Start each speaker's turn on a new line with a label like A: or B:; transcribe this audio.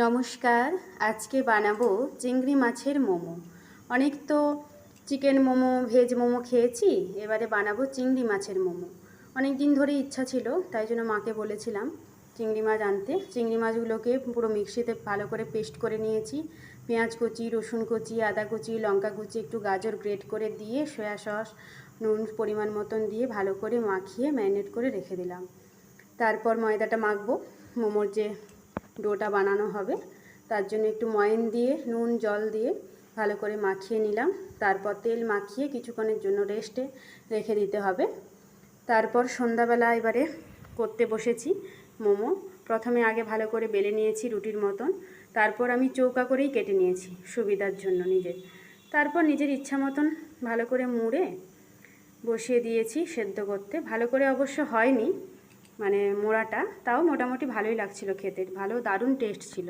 A: নমস্কার। আজকে বানাবো চিংড়ি মাছের মোমো। অনেক তো চিকেন মোমো, ভেজ মোমো খেয়েছি, এবারে বানাবো চিংড়ি মাছের মোমো। অনেক দিন ধরে ইচ্ছা ছিল, তাই জন্য মাকে বলেছিলাম চিংড়ি মাছ আনতে। চিংড়ি মাছগুলোকে পুরো মিক্সিতে ভালো করে পেস্ট করে নিয়েছি। পেঁয়াজ কুচি, রসুন কুচি, আদা কুচি, লঙ্কা কুচি, একটু গাজর গ্রেট করে দিয়ে, সয়া সস, নুন পরিমাণ মতন দিয়ে ভালো করে মাখিয়ে ম্যারিনেট করে রেখে দিলাম। তারপর ময়দাটা মাখবো। মোমোর যে ডোটা বানানো হবে তার জন্য একটু ময়ান দিয়ে, নুন জল দিয়ে ভালো করে মাখিয়ে নিলাম। তারপর তেল মাখিয়ে কিছুক্ষণের জন্য রেস্টে রেখে দিতে হবে। তারপর সন্ধ্যাবেলা এবারে করতে বসেছি মোমো। প্রথমে আগে ভালো করে বেলে নিয়েছি রুটির মতন, তারপর আমি চৌকা করেই কেটে নিয়েছি সুবিধার জন্য নিজের। তারপর নিজের ইচ্ছা মতন ভালো করে মুড়ে বসিয়ে দিয়েছি সেদ্ধ করতে। ভালো করে অবশ্য হয়নি, মানে মোড়াটা, তাও মোটামুটি ভালোই লাগছিল খেতে, ভালো দারুণ টেস্ট ছিল।